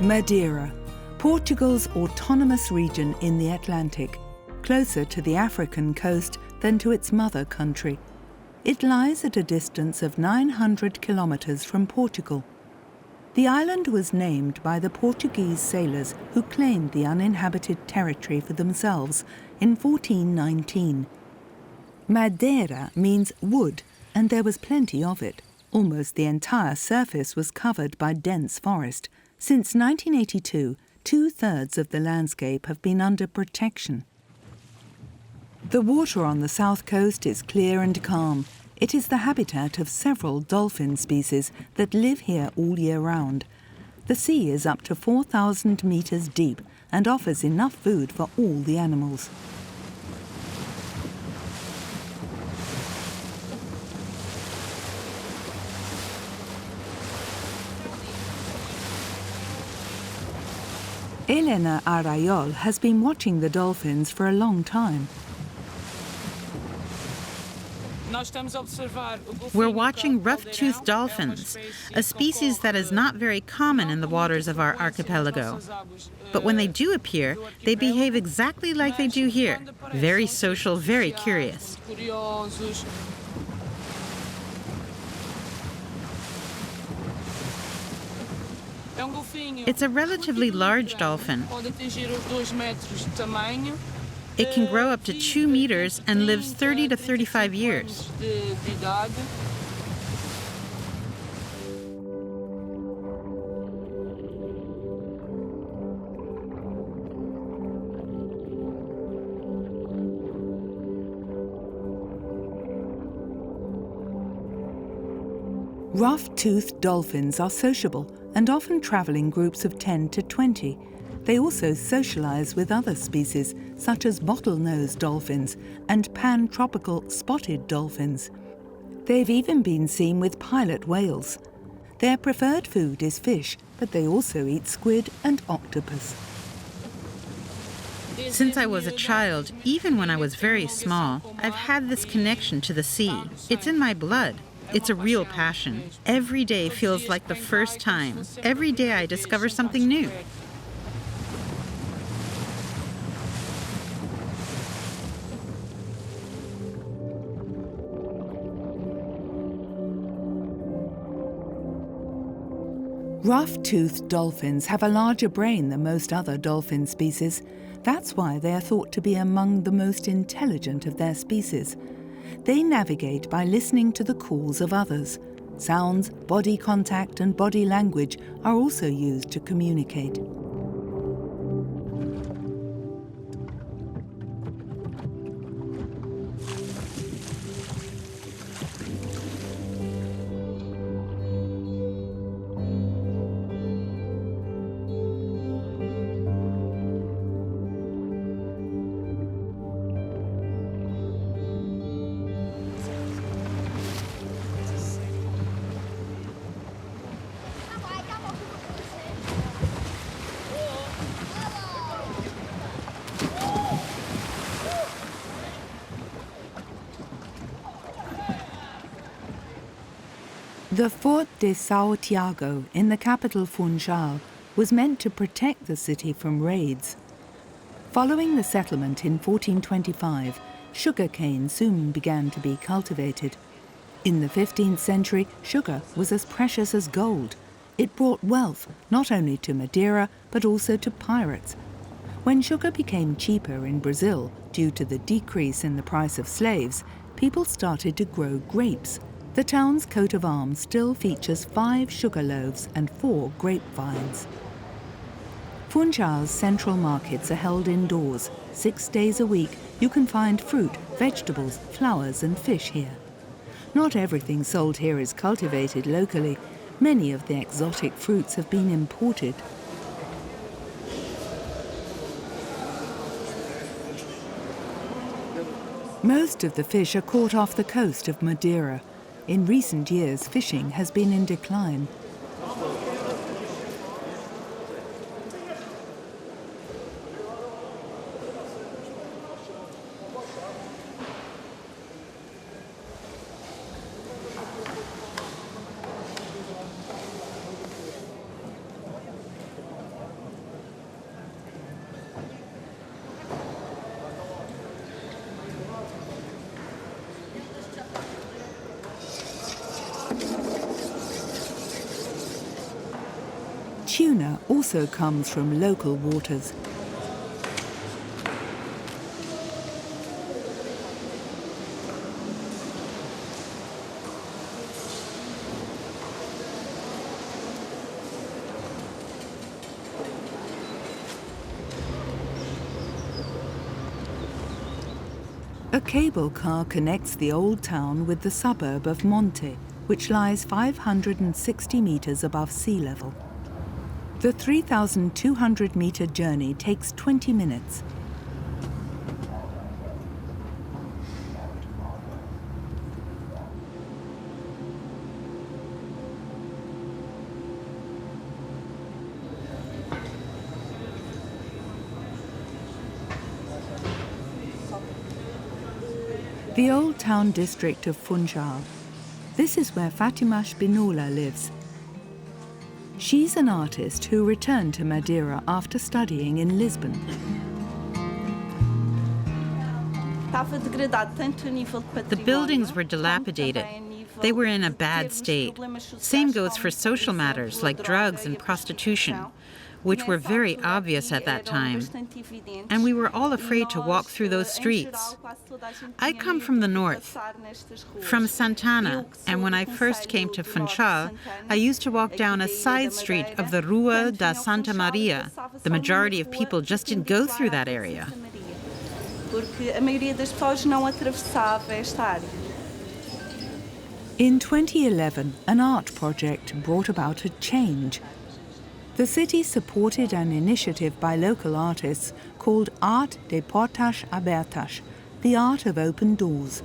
Madeira, Portugal's autonomous region in the Atlantic, closer to the African coast than to its mother country. It lies at a distance of 900 kilometers from Portugal. The island was named by the Portuguese sailors who claimed the uninhabited territory for themselves in 1419. Madera means wood, and there was plenty of it. Almost the entire surface was covered by dense forest. Since 1982, 2/3 of the landscape have been under protection. The water on the south coast is clear and calm. It is the habitat of several dolphin species that live here all year round. The sea is up to 4,000 meters deep and offers enough food for all the animals. Elena Arrayol has been watching the dolphins for a long time. We're watching rough-toothed dolphins, a species that is not very common in the waters of our archipelago. But when they do appear, they behave exactly like they do here, very social, very curious. It's a relatively large dolphin. It can grow up to 2 meters and lives 30 to 35 years. Rough-toothed dolphins are sociable and often travel in groups of 10 to 20. They also socialize with other species, such as bottlenose dolphins and pan-tropical spotted dolphins. They've even been seen with pilot whales. Their preferred food is fish, but they also eat squid and octopus. Since I was a child, even when I was very small, I've had this connection to the sea. It's in my blood. It's a real passion. Every day feels like the first time. Every day I discover something new. Rough-toothed dolphins have a larger brain than most other dolphin species. That's why they are thought to be among the most intelligent of their species. They navigate by listening to the calls of others. Sounds, body contact, and body language are also used to communicate. The Fort de São Tiago in the capital Funchal was meant to protect the city from raids. Following the settlement in 1425, sugarcane soon began to be cultivated. In the 15th century, sugar was as precious as gold. It brought wealth not only to Madeira but also to pirates. When sugar became cheaper in Brazil due to the decrease in the price of slaves, people started to grow grapes. The town's coat of arms still features 5 sugar loaves and 4 grapevines. Funchal's central markets are held indoors. 6 days a week, you can find fruit, vegetables, flowers and fish here. Not everything sold here is cultivated locally. Many of the exotic fruits have been imported. Most of the fish are caught off the coast of Madeira. In recent years, fishing has been in decline. Tuna also comes from local waters. A cable car connects the old town with the suburb of Monte, which lies 560 meters above sea level. The 3,200-meter journey takes 20 minutes. The old town district of Funchal. This is where Fatima Spinola lives. She's an artist who returned to Madeira after studying in Lisbon. The buildings were dilapidated. They were in a bad state. Same goes for social matters like drugs and prostitution, which were very obvious at that time. And we were all afraid to walk through those streets. I come from the north, from Santana, and when I first came to Funchal, I used to walk down a side street of the Rua da Santa Maria. The majority of people just didn't go through that area. In 2011, an art project brought about a change. The city supported an initiative by local artists called Art de Portas Abertas, the art of open doors.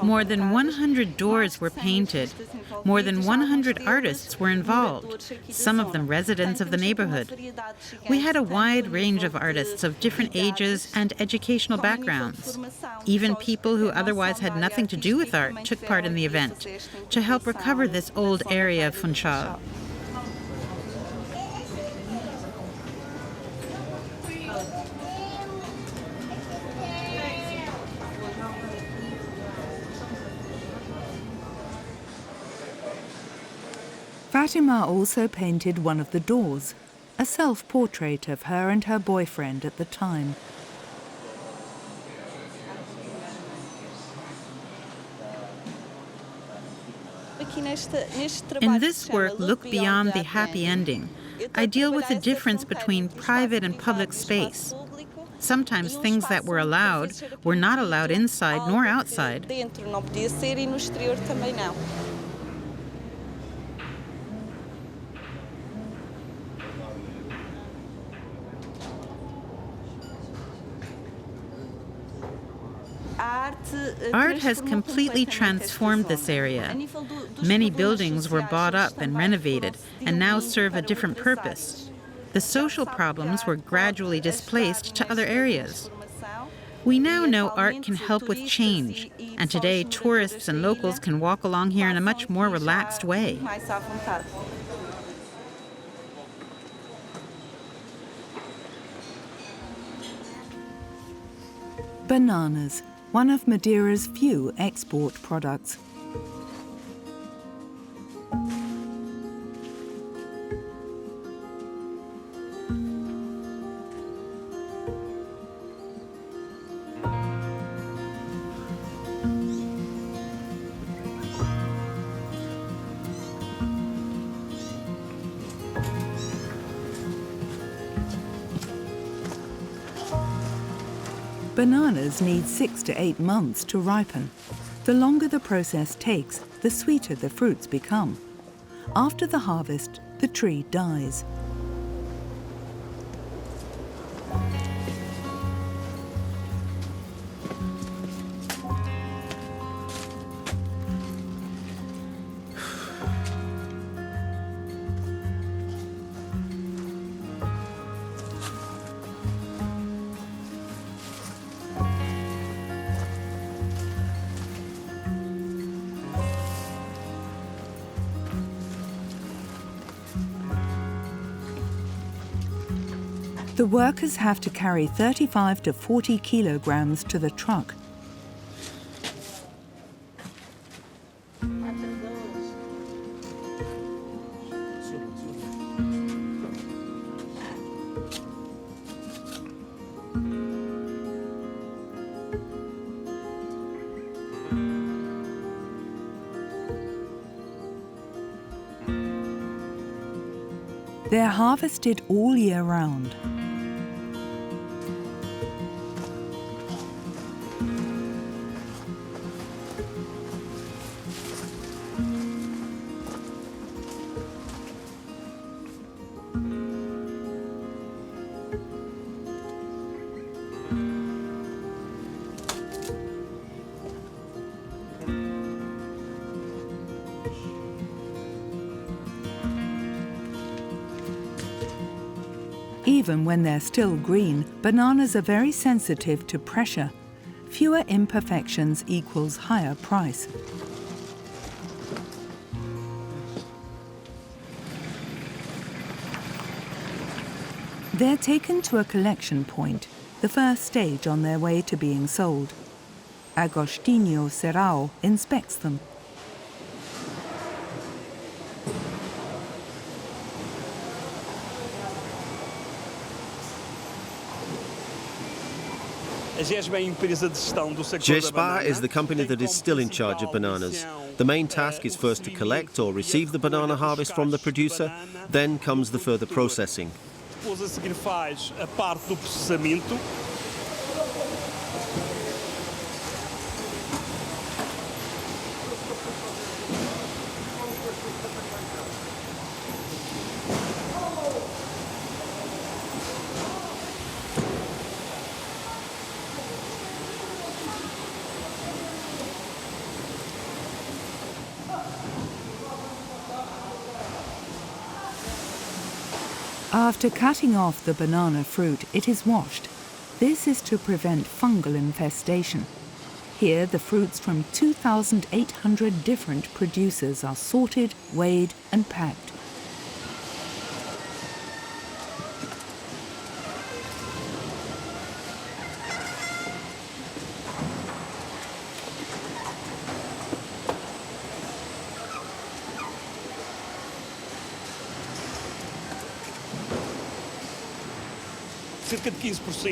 More than 100 doors were painted. More than 100 artists were involved, some of them residents of the neighborhood. We had a wide range of artists of different ages and educational backgrounds. Even people who otherwise had nothing to do with art took part in the event to help recover this old area of Funchal. Fatima also painted one of the doors, a self-portrait of her and her boyfriend at the time. In this work, look beyond the happy ending. I deal with the difference between private and public space. Sometimes things that were allowed were not allowed inside nor outside. Art has completely transformed this area. Many buildings were bought up and renovated and now serve a different purpose. The social problems were gradually displaced to other areas. We now know art can help with change, and today tourists and locals can walk along here in a much more relaxed way. Bananas, one of Madeira's few export products. Bananas need 6 to 8 months to ripen. The longer the process takes, the sweeter the fruits become. After the harvest, the tree dies. The workers have to carry 35 to 40 kilograms to the truck. They're harvested all year round. Even when they're still green, bananas are very sensitive to pressure. Fewer imperfections equals higher price. They're taken to a collection point, the first stage on their way to being sold. Agostinho Serrao inspects them. Gespa is the company that is still in charge of bananas. The main task is first to collect or receive the banana harvest from the producer, then comes the further processing. After cutting off the banana fruit, it is washed. This is to prevent fungal infestation. Here, the fruits from 2,800 different producers are sorted, weighed, and packed.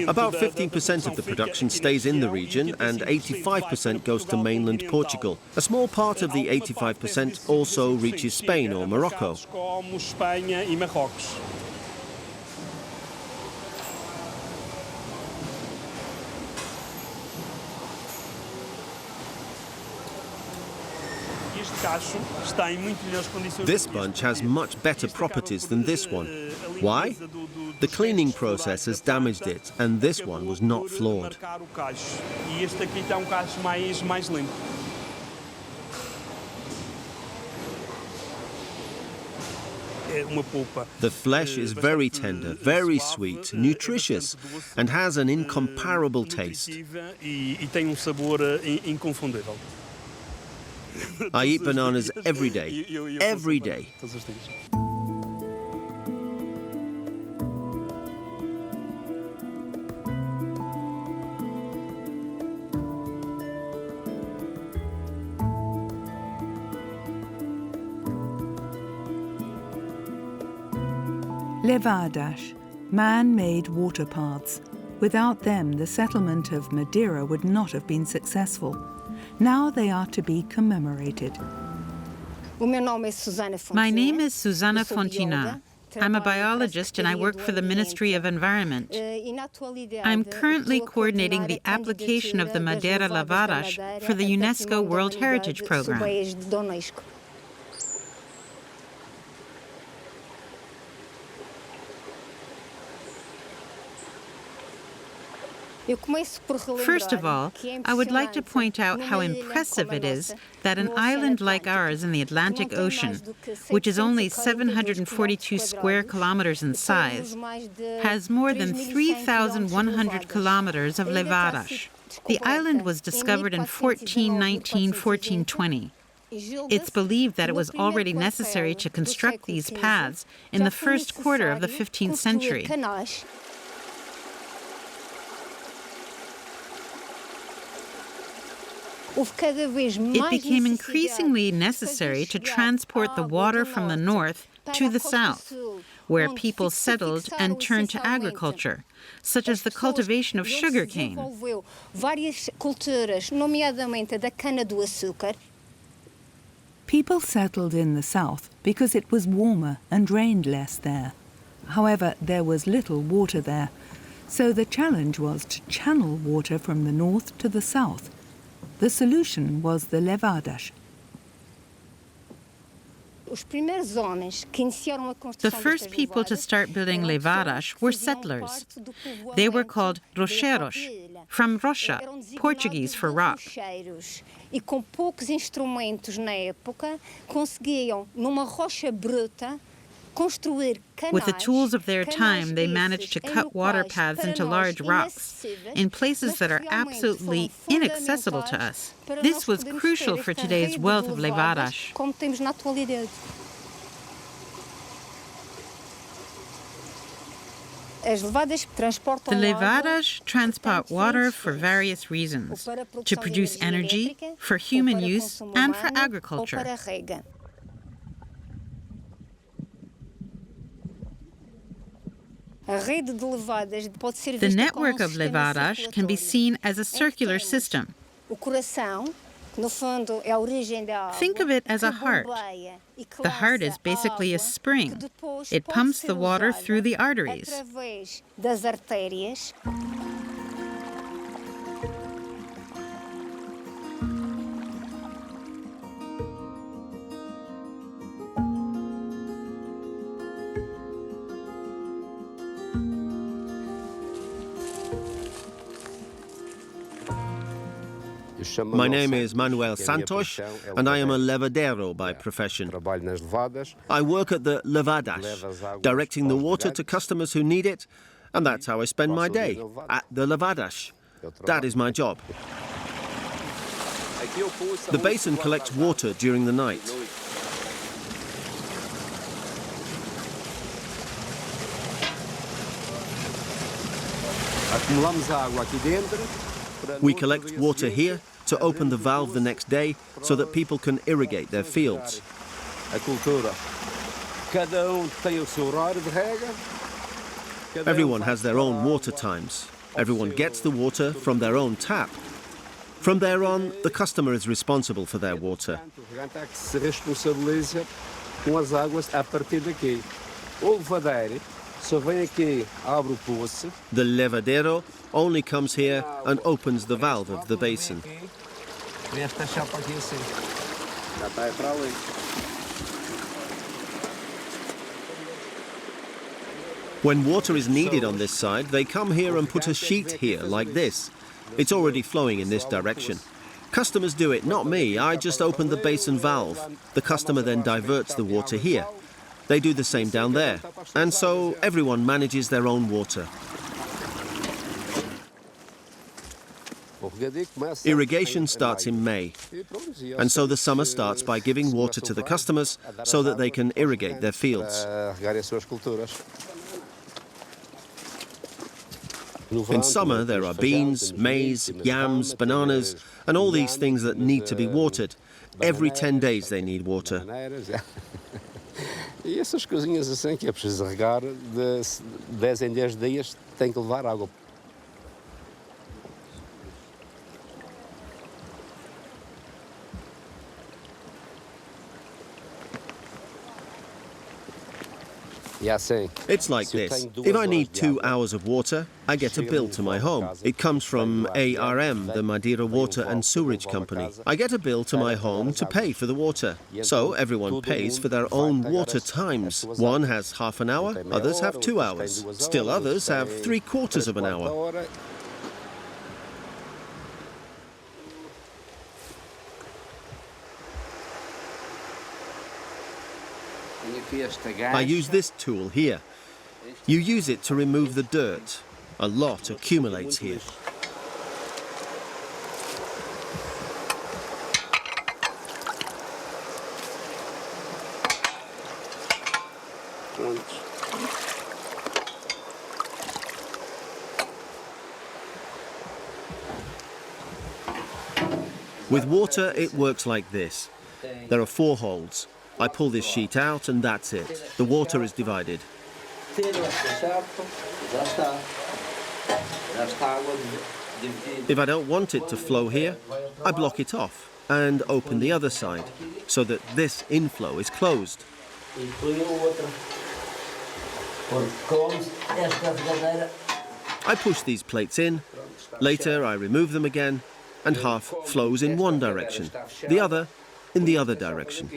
About 15% of the production stays in the region and 85% goes to mainland Portugal. A small part of the 85% also reaches Spain or Morocco. This bunch has much better properties than this one. Why? The cleaning process has damaged it, and this one was not flawed. The flesh is very tender, very sweet, nutritious, and has an incomparable taste. I eat bananas every day, every day. Levash, man-made water paths. Without them, the settlement of Madera would not have been successful. Now they are to be commemorated. My name is Susana Fontina. I'm a biologist and I work for the Ministry of Environment. I'm currently coordinating the application of the Madera Levash for the UNESCO World Heritage Program. First of all, I would like to point out how impressive it is that an island like ours in the Atlantic Ocean, which is only 742 square kilometers in size, has more than 3,100 kilometers of Levash. The island was discovered in 1419-1420. It's believed that it was already necessary to construct these paths in the first quarter of the 15th century. It became increasingly necessary to transport the water from the north to the south, where people settled and turned to agriculture, such as the cultivation of sugarcane. People settled in the south because it was warmer and rained less there. However, there was little water there, so the challenge was to channel water from the north to the south. The solution was the Levash. The first people to start building Levash were settlers. They were called rocheiros, from rocha, Portuguese for rock. With the tools of their time, they managed to cut water paths into large rocks in places that are absolutely inaccessible to us. This was crucial for today's wealth of Levash. The Levash transport water for various reasons: to produce energy, for human use, and for agriculture. The network of Levash can be seen as a circular system. Think of it as a heart. The heart is basically a spring. It pumps the water through the arteries. My name is Manuel Santos, and I am a levadero by profession. I work at the Levash, directing the water to customers who need it, and that's how I spend my day, at the Levash. That is my job. The basin collects water during the night. We collect water here to open the valve the next day so that people can irrigate their fields. Everyone has their own water times. Everyone gets the water from their own tap. From there on, the customer is responsible for their water. The levadero only comes here and opens the valve of the basin. When water is needed on this side, they come here and put a sheet here like this. It's already flowing in this direction. Customers do it, not me. I just open the basin valve. The customer then diverts the water here. They do the same down there. And so everyone manages their own water. Irrigation starts in May, and so the summer starts by giving water to the customers so that they can irrigate their fields. In summer there are beans, maize, yams, bananas, and all these things that need to be watered. Every 10 days they need water. E essas coisinhas assim que é preciso regar, de 10 em 10 dias tem que levar água. It's like this. If I need 2 hours of water, I get a bill to my home. It comes from ARM, the Madeira Water and Sewerage Company. I get a bill to my home to pay for the water. So everyone pays for their own water times. One has half an hour, others have 2 hours. Still others have 3/4 of an hour. I use this tool here. You use it to remove the dirt. A lot accumulates here. With water, it works like this. There are 4 holes. I pull this sheet out and that's it. The water is divided. If I don't want it to flow here, I block it off and open the other side so that this inflow is closed. I push these plates in, later I remove them again, and half flows in one direction, the other in the other direction.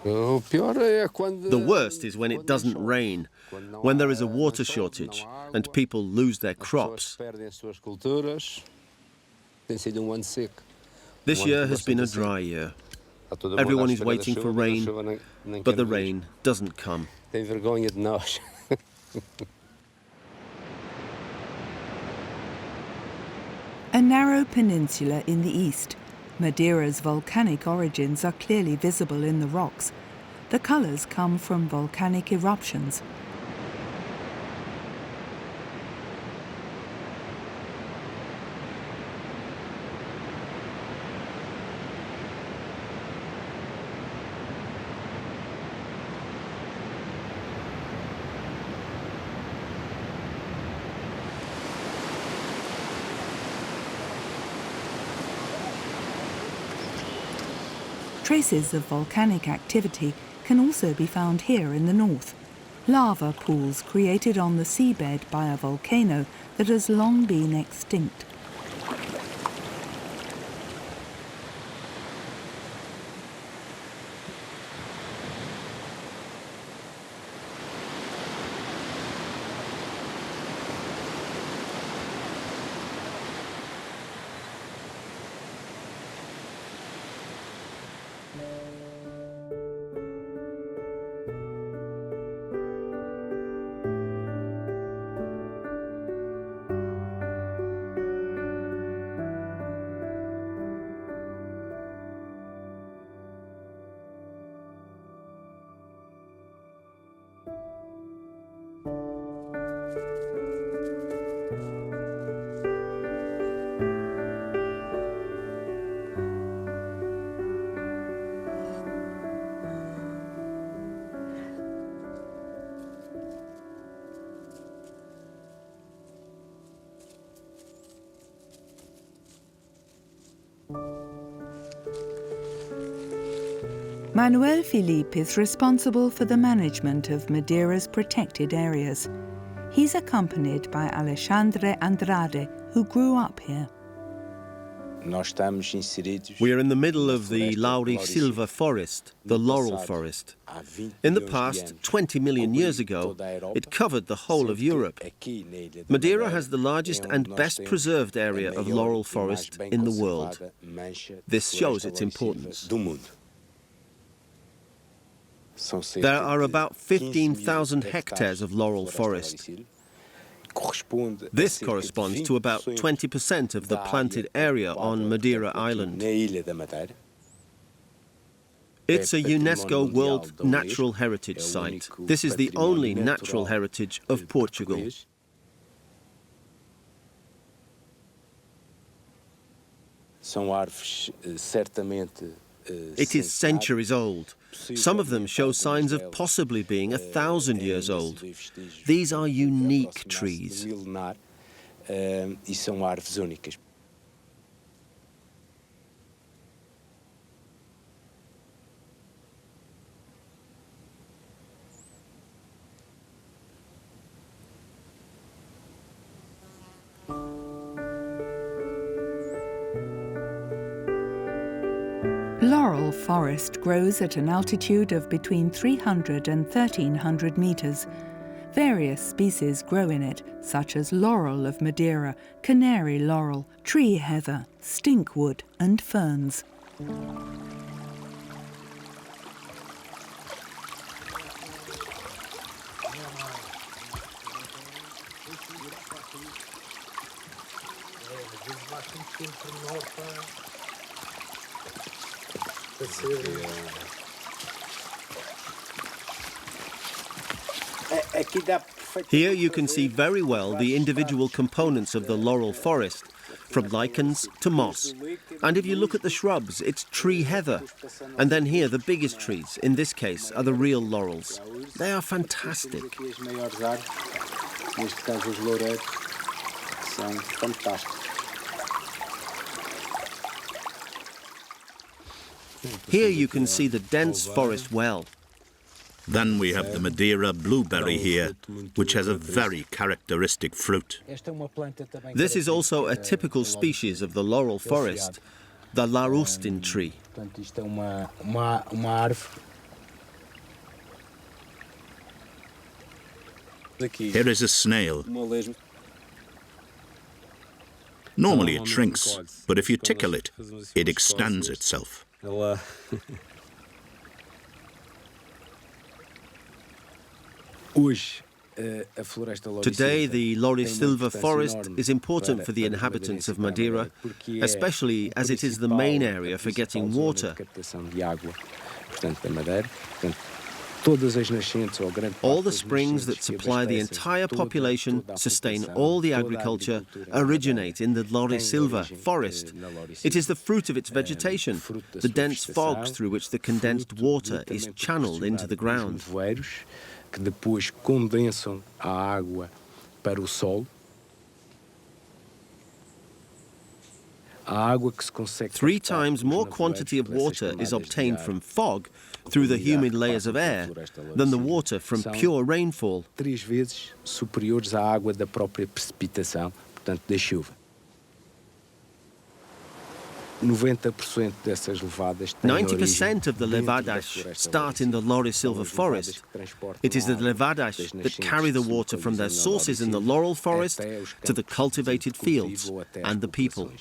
The worst is when it doesn't rain, when there is a water shortage and people lose their crops. This year has been a dry year. Everyone is waiting for rain, but the rain doesn't come. A narrow peninsula in the east. Madeira's volcanic origins are clearly visible in the rocks. The colours come from volcanic eruptions. Traces of volcanic activity can also be found here in the north. Lava pools created on the seabed by a volcano that has long been extinct. Manuel Filipe is responsible for the management of Madeira's protected areas. He's accompanied by Alexandre Andrade, who grew up here. We are in the middle of the Laurel Forest, the Laurel Forest. In the past, 20 million years ago, it covered the whole of Europe. Madeira has the largest and best preserved area of Laurel Forest in the world. This shows its importance. There are about 15,000 hectares of Laurel Forest. This corresponds to about 20% of the planted area on Madeira Island. It's a UNESCO World Natural Heritage Site. This is the only natural heritage of Portugal. It is centuries old. Some of them show signs of possibly being 1,000 years old. These are unique trees. Laurel forest grows at an altitude of between 300 and 1,300 meters. Various species grow in it, such as laurel of Madeira, canary laurel, tree heather, stinkwood, and ferns. Here you can see very well the individual components of the laurel forest, from lichens to moss. And if you look at the shrubs, it's tree heather. And then here, the biggest trees, in this case, are the real laurels. They are fantastic. Here you can see the dense forest well. Then we have the Madeira blueberry here, which has a very characteristic fruit. This is also a typical species of the laurel forest, the laurustin tree. Here is a snail. Normally it shrinks, but if you tickle it, it extends itself. Today, the Laurel Silva forest is important for the inhabitants of Madeira, especially as it is the main area for getting water. All the springs that supply the entire population, sustain all the agriculture, originate in the Laurel Silva forest. It is the fruit of its vegetation, the dense fogs through which the condensed water is channeled into the ground. Que depois condensam a água para o solo. Three times more quantity of water is obtained from fog through the humid layers of air than the water from pure rainfall. 3 vezes superiores à água da própria precipitação, portanto da chuva. 90% of the Levash start in the Laurel Silva forest. It is the Levash that carry the water from their sources in the laurel forest to the cultivated fields and the people.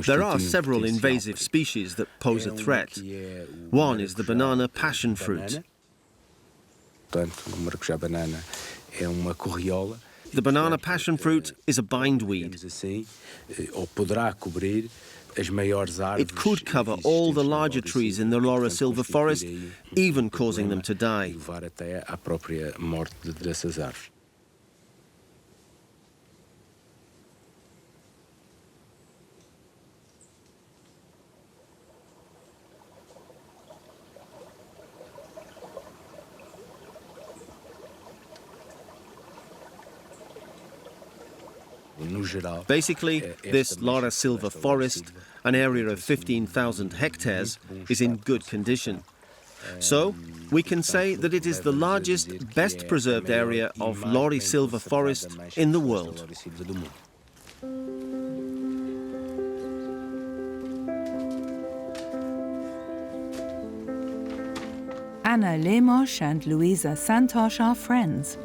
There are several invasive species that pose a threat. One is the banana passion fruit. The banana passion fruit is a bindweed. It could cover all the larger trees in the Laurel Silva forest, even causing them to die. Basically, this Laurel Silva forest, an area of 15,000 hectares, is in good condition. So, we can say that it is the largest, best preserved area of Laurel Silva forest in the world. Anna Levash and Louisa Santosh are friends.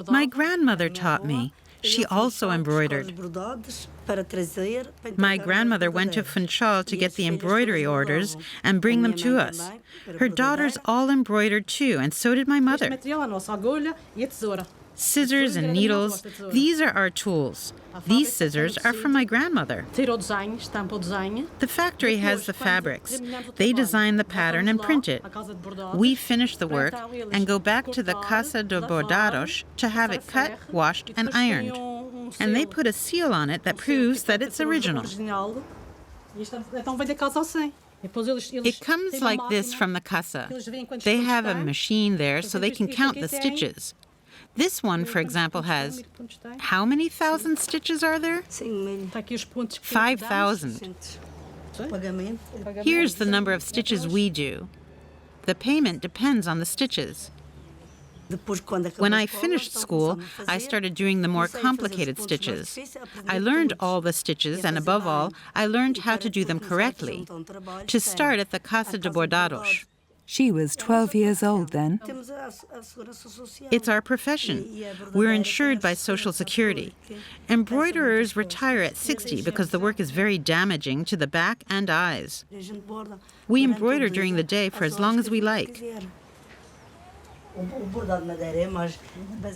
My grandmother taught me. She also embroidered. My grandmother went to Funchal to get the embroidery orders and bring them to us. Her daughters all embroidered too, and so did my mother. Scissors and needles, these are our tools. These scissors are from my grandmother. The factory has the fabrics. They design the pattern and print it. We finish the work and go back to the Casa de Bordados to have it cut, washed, and ironed. And they put a seal on it that proves that it's original. It comes like this from the casa. They have a machine there so they can count the stitches. This one, for example, has, how many thousand stitches are there? 5,000. Here's the number of stitches we do. The payment depends on the stitches. When I finished school, I started doing the more complicated stitches. I learned all the stitches, and above all, I learned how to do them correctly. To start at the Casa de Bordados. She was 12 years old then. It's our profession. We're insured by Social Security. Embroiderers retire at 60 because the work is very damaging to the back and eyes. We embroider during the day for as long as we like.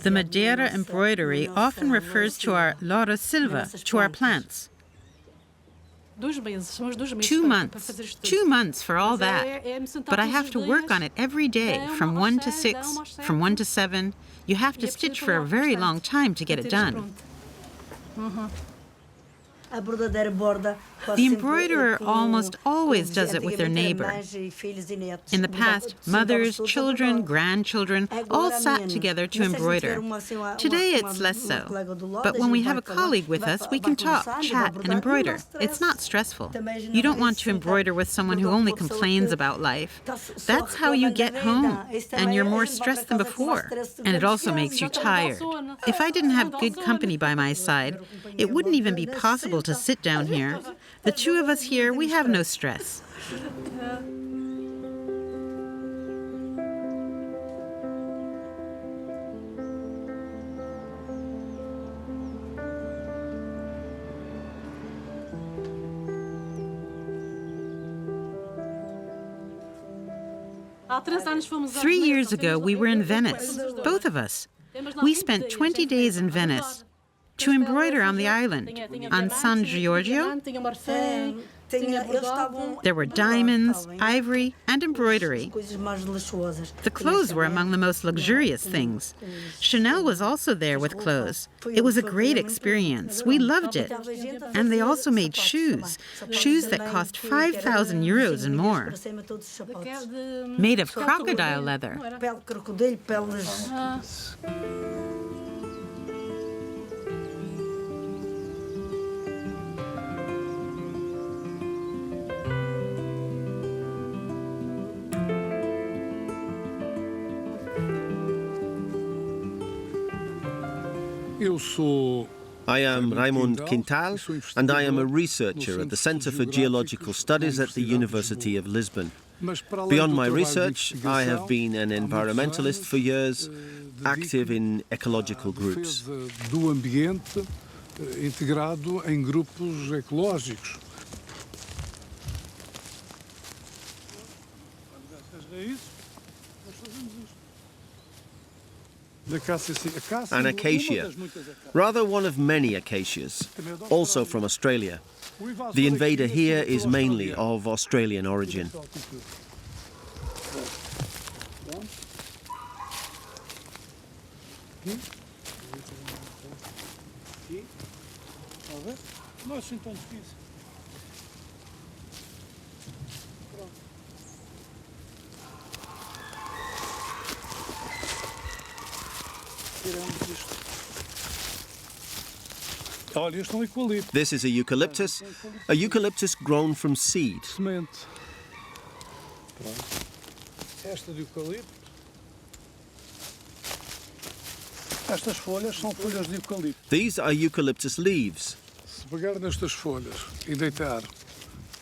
The Madera embroidery often refers to our Laura silva, to our plants. 2 months. 2 months for all that. But I have to work on it every day, from 1 to 6, from 1 to 7. You have to stitch for a very long time to get it done. The embroiderer almost always does it with their neighbor. In the past, mothers, children, grandchildren all sat together to embroider. Today it's less so. But when we have a colleague with us, we can talk, chat, and embroider. It's not stressful. You don't want to embroider with someone who only complains about life. That's how you get home, and you're more stressed than before. And it also makes you tired. If I didn't have good company by my side, it wouldn't even be possible to sit down here. The two of us here, we have no stress. Three years ago, we were in Venice, both of us. We spent 20 days in Venice to embroider on the island, on San Giorgio. There were diamonds, ivory, and embroidery. The clothes were among the most luxurious things. Chanel was also there with clothes. It was a great experience. We loved it. And they also made shoes that cost 5,000 euros and more, made of crocodile leather. I am Raimund Quintal, and I am a researcher at the Centre for Geological Studies at the University of Lisbon. Beyond my research, I have been an environmentalist for years, active in ecological groups. An acacia, rather one of many acacias, also from Australia. The invader here is mainly of Australian origin. This is a eucalyptus grown from seed. These are eucalyptus leaves.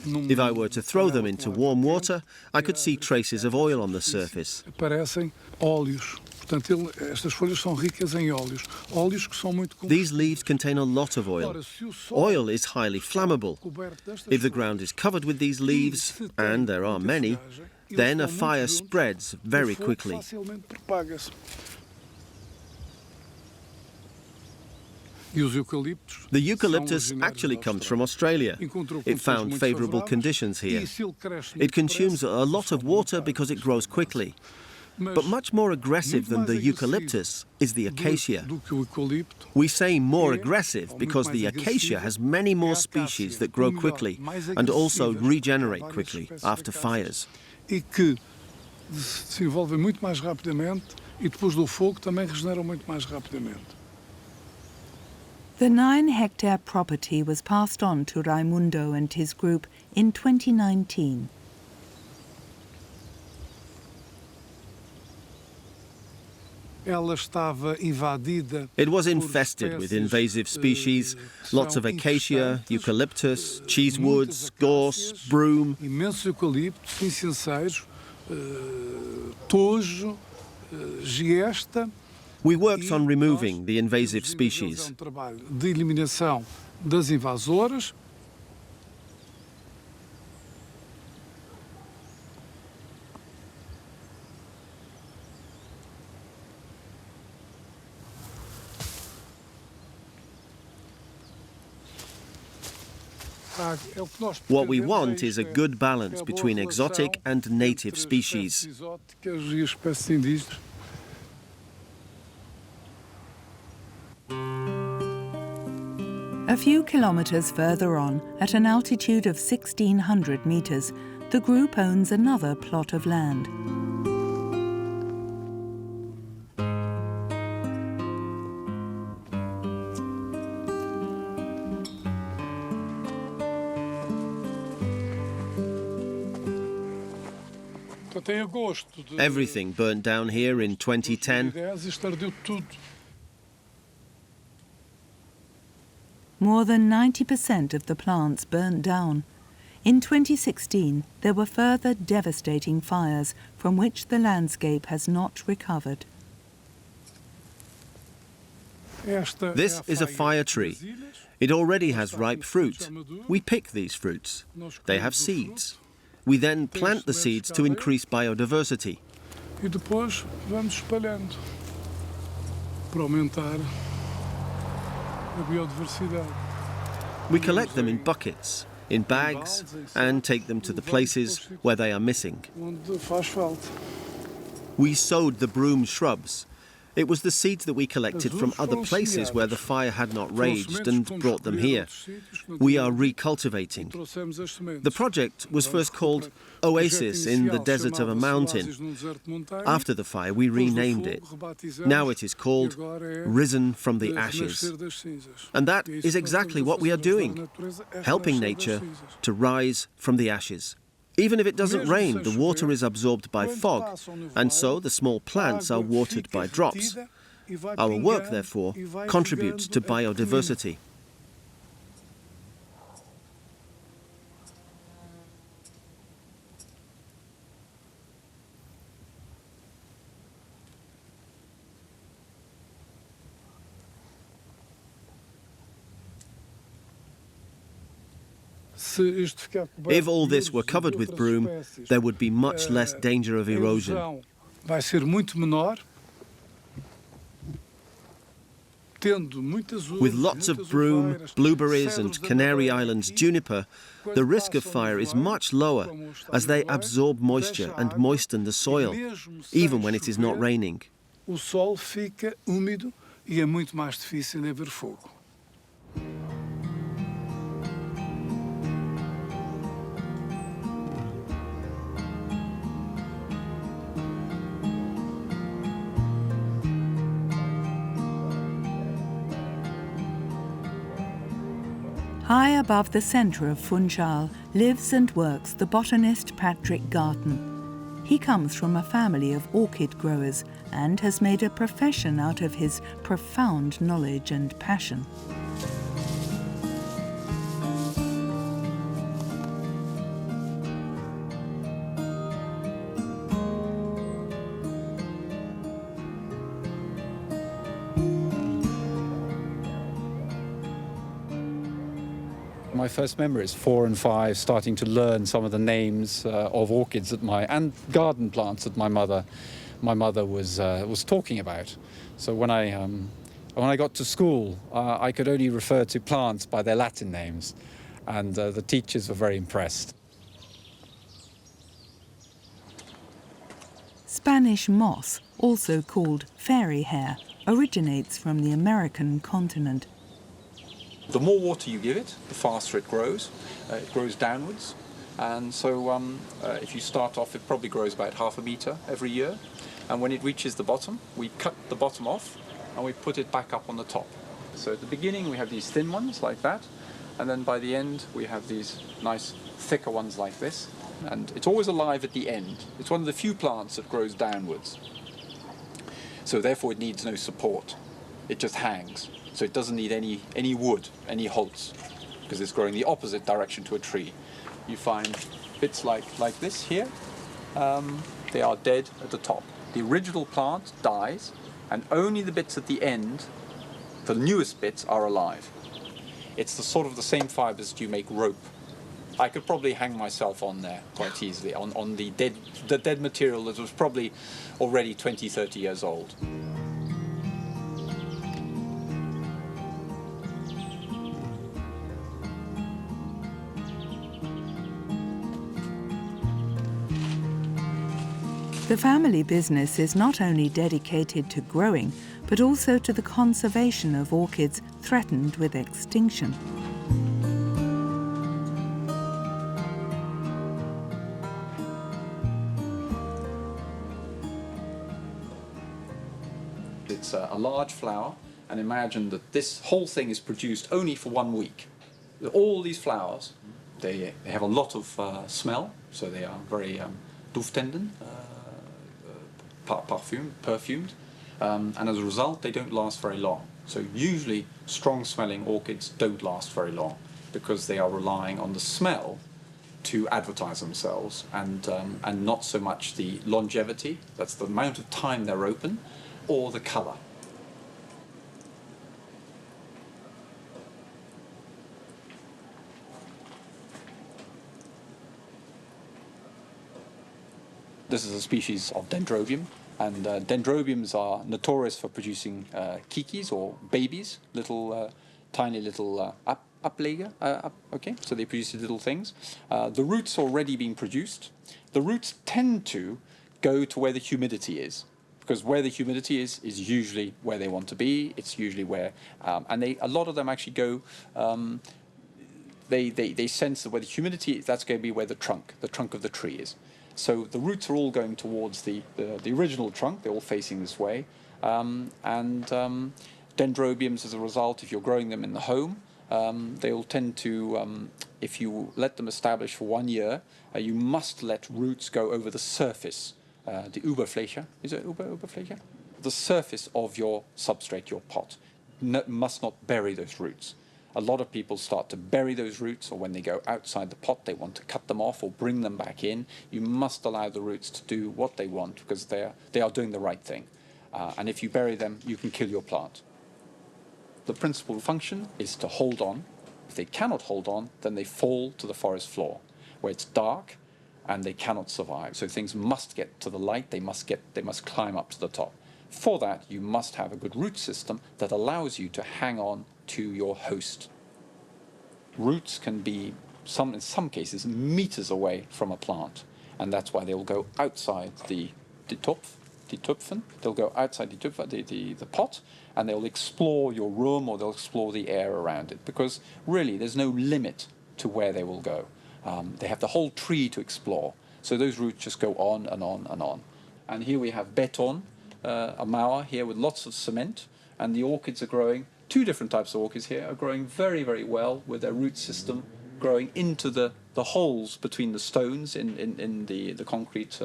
If I were to throw them into warm water, I could see traces of oil on the surface. These leaves contain a lot of oil. Oil is highly flammable. If the ground is covered with these leaves, and there are many, then a fire spreads very quickly. The eucalyptus actually comes from Australia. It found favourable conditions here. It consumes a lot of water because it grows quickly. But much more aggressive than the eucalyptus is the acacia. We say more aggressive because the acacia has many more species that grow quickly and also regenerate quickly after fires. The 9-hectare property was passed on to Raimundo and his group in 2019. It was infested with invasive species, lots of acacia, eucalyptus, cheesewoods, gorse, broom. Imensos eucaliptos, incenseiros, tojo, giesta. We worked on removing the invasive species. Trabalho de eliminação das invasoras. What we want is a good balance between exotic and native species. A few kilometres further on, at an altitude of 1,600 metres, the group owns another plot of land. Everything burnt down here in 2010. More than 90% of the plants burnt down. In 2016, there were further devastating fires from which the landscape has not recovered. This is a fire tree. It already has ripe fruit. We pick these fruits. They have seeds. We then plant the seeds to increase biodiversity. E depois vamos espalhando para aumentar a biodiversidade. We collect them in buckets, in bags, and take them to the places where they are missing. Onde faz falta. We sowed the broom shrubs. It was the seeds that we collected from other places where the fire had not raged and brought them here. We are recultivating. The project was first called Oasis in the desert of a mountain. After the fire, we renamed it. Now it is called Risen from the Ashes. And that is exactly what we are doing, helping nature to rise from the ashes. Even if it doesn't rain, the water is absorbed by fog, and so the small plants are watered by drops. Our work, therefore, contributes to biodiversity. If all this were covered with broom, there would be much less danger of erosion. Vai ser muito menor. With lots of broom, blueberries and Canary Islands juniper, the risk of fire is much lower as they absorb moisture and moisten the soil, even when it is not raining. O solo fica úmido e é muito mais difícil de haver fogo. High above the centre of Funchal lives and works the botanist Patrick Garten. He comes from a family of orchid growers and has made a profession out of his profound knowledge and passion. My first memory is 4 and 5, starting to learn some of the names of orchids and garden plants that my mother was talking about. So when I got to school, I could only refer to plants by their Latin names, and the teachers were very impressed. Spanish moss, also called fairy hair, originates from the American continent. The more water you give it, the faster it grows. It grows downwards, and so if you start off, it probably grows about half a metre every year. And when it reaches the bottom, we cut the bottom off and we put it back up on the top. So at the beginning we have these thin ones like that, and then by the end we have these nice thicker ones like this. And it's always alive at the end. It's one of the few plants that grows downwards. So therefore it needs no support. It just hangs. So it doesn't need any wood, any holts, because it's growing the opposite direction to a tree. You find bits like this here, they are dead at the top. The original plant dies, and only the bits at the end, the newest bits, are alive. It's the sort of the same fibers that you make rope. I could probably hang myself on there quite easily, on the dead material that was probably already 20, 30 years old. The family business is not only dedicated to growing, but also to the conservation of orchids threatened with extinction. It's a large flower, and imagine that this whole thing is produced only for 1 week. All these flowers, they have a lot of smell, so they are very duftenden, perfumed, and as a result they don't last very long. So usually strong smelling orchids don't last very long because they are relying on the smell to advertise themselves, and not so much the longevity, that's the amount of time they're open, or the colour. This is a species of Dendrobium, and Dendrobiums are notorious for producing kikis, or babies, little tiny little uplegger. Okay, so they produce little things. The roots already being produced. The roots tend to go to where the humidity is, because where the humidity is usually where they want to be. It's usually where, and a lot of them actually go. They sense that where the humidity is, that's going to be where the trunk of the tree is. So the roots are all going towards the original trunk. They're all facing this way, and Dendrobiums, as a result, if you're growing them in the home, they'll tend to, if you let them establish for 1 year, you must let roots go over the surface, the Oberfläche. Is it Oberfläche? The surface of your substrate, your pot. Must not bury those roots. A lot of people start to bury those roots, or when they go outside the pot, they want to cut them off or bring them back in. You must allow the roots to do what they want, because they are doing the right thing. And if you bury them, you can kill your plant. The principal function is to hold on. If they cannot hold on, then they fall to the forest floor, where it's dark and they cannot survive. So things must get to the light. They must climb up to the top. For that, you must have a good root system that allows you to hang on to your host. Roots can be, in some cases, meters away from a plant, and that's why they'll go outside the Tupfen. They'll go outside the pot, and they'll explore your room, or they'll explore the air around it, because really there's no limit to where they will go. They have the whole tree to explore, so those roots just go on and on and on. And here we have beton, a mauer here with lots of cement, and the orchids are growing. 2 different types of orchids here are growing very, very well with their root system growing into the holes between the stones in the concrete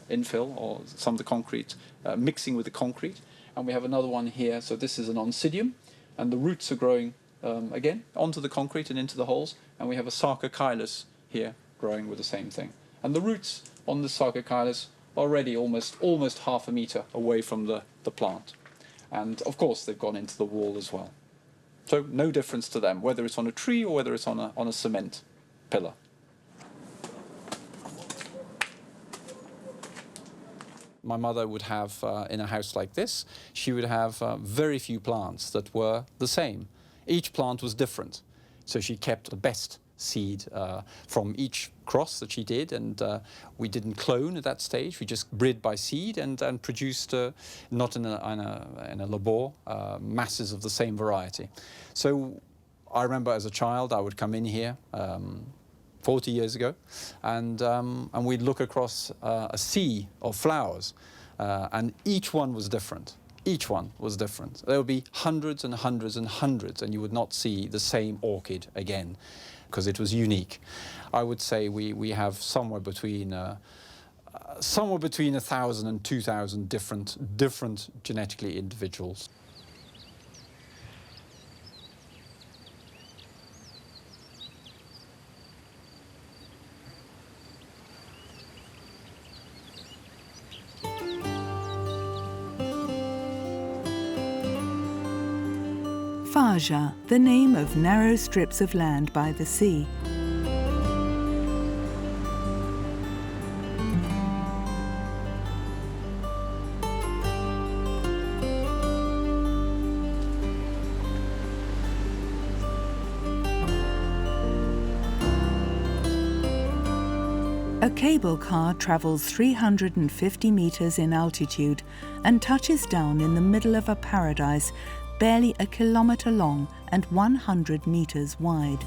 infill, or some of the concrete mixing with the concrete. And we have another one here, so this is an oncidium, and the roots are growing again onto the concrete and into the holes, and we have a sarcochyllus here growing with the same thing. And the roots on the sarcochyllus are already almost half a meter away from the plant. And of course they've gone into the wall as well. So no difference to them, whether it's on a tree or whether it's on a cement pillar. My mother would have, in a house like this, she would have very few plants that were the same. Each plant was different. So she kept the best seed from each cross that she did, and we didn't clone at that stage. We just bred by seed and produced, not in a labor, masses of the same variety. So I remember as a child I would come in here 40 years ago, and we'd look across a sea of flowers, and each one was different. Each one was different. There would be hundreds and hundreds and hundreds, and you would not see the same orchid again, because it was unique. I would say we have somewhere between Somewhere between 1,000 and 2,000 different genetically individuals. Faja, the name of narrow strips of land by the sea. A cable car travels 350 meters in altitude and touches down in the middle of a paradise barely a kilometer long and 100 meters wide.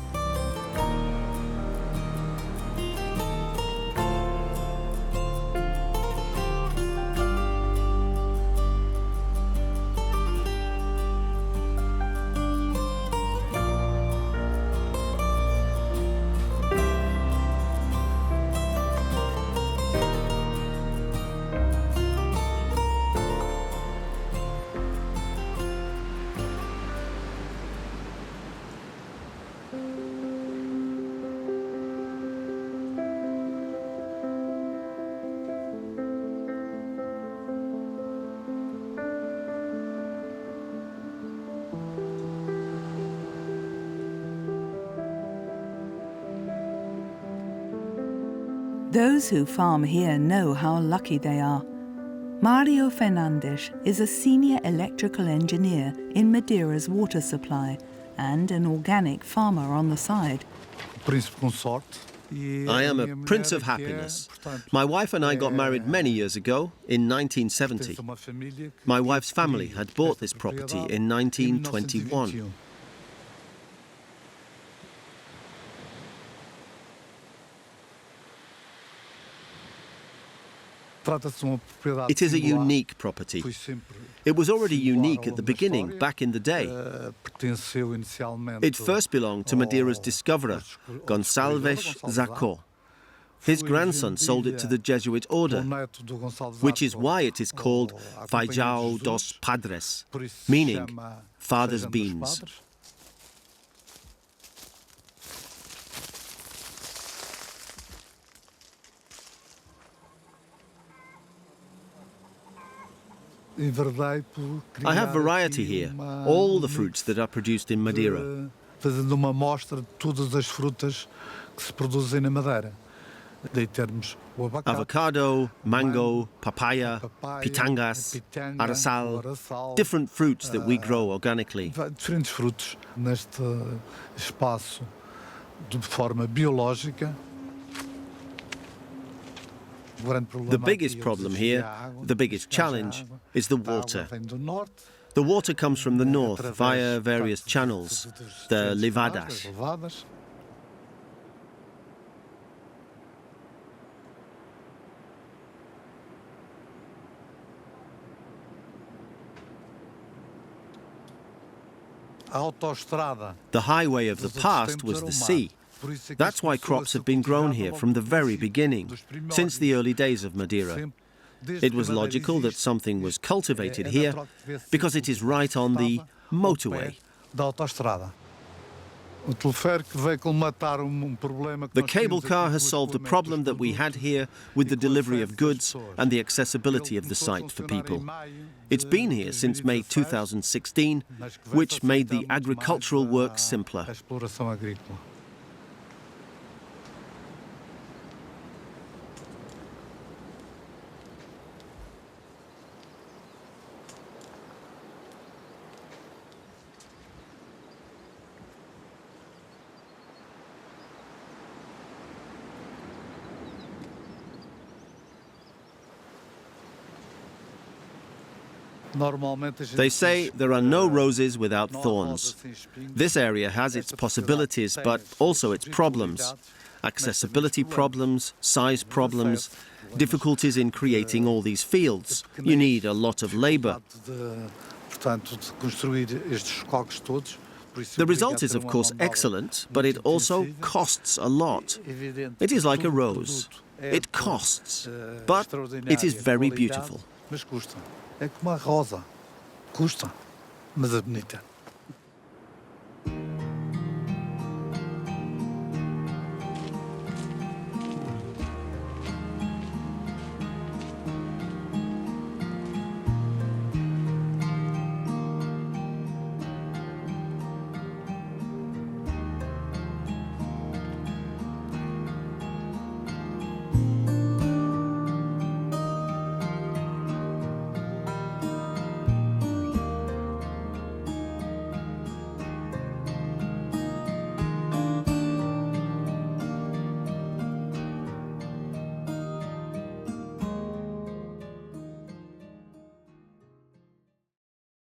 Those who farm here know how lucky they are. Mario Fernandes is a senior electrical engineer in Madeira's water supply and an organic farmer on the side. I am a prince of happiness. My wife and I got married many years ago, in 1970. My wife's family had bought this property in 1921. It is a unique property. It was already unique at the beginning, back in the day. It first belonged to Madeira's discoverer, Gonçalves Zacó. His grandson sold it to the Jesuit order, which is why it is called Feijão dos Padres, meaning father's beans. I have variety here, all the fruits that are produced in Madeira. Avocado, mango, papaya, pitangas, araçal, different fruits that we grow organically. The biggest problem here, the biggest challenge, is the water. The water comes from the north via various channels, the Levash. The highway of the past was the sea. That's why crops have been grown here from the very beginning, since the early days of Madeira. It was logical that something was cultivated here because it is right on the motorway. The cable car has solved a problem that we had here with the delivery of goods and the accessibility of the site for people. It's been here since May 2016, which made the agricultural work simpler. They say there are no roses without thorns. This area has its possibilities, but also its problems. Accessibility problems, size problems, difficulties in creating all these fields. You need a lot of labor. The result is, of course, excellent, but it also costs a lot. It is like a rose. It costs, but it is very beautiful. Mas custa. É como a rosa. Custa, mas é bonita.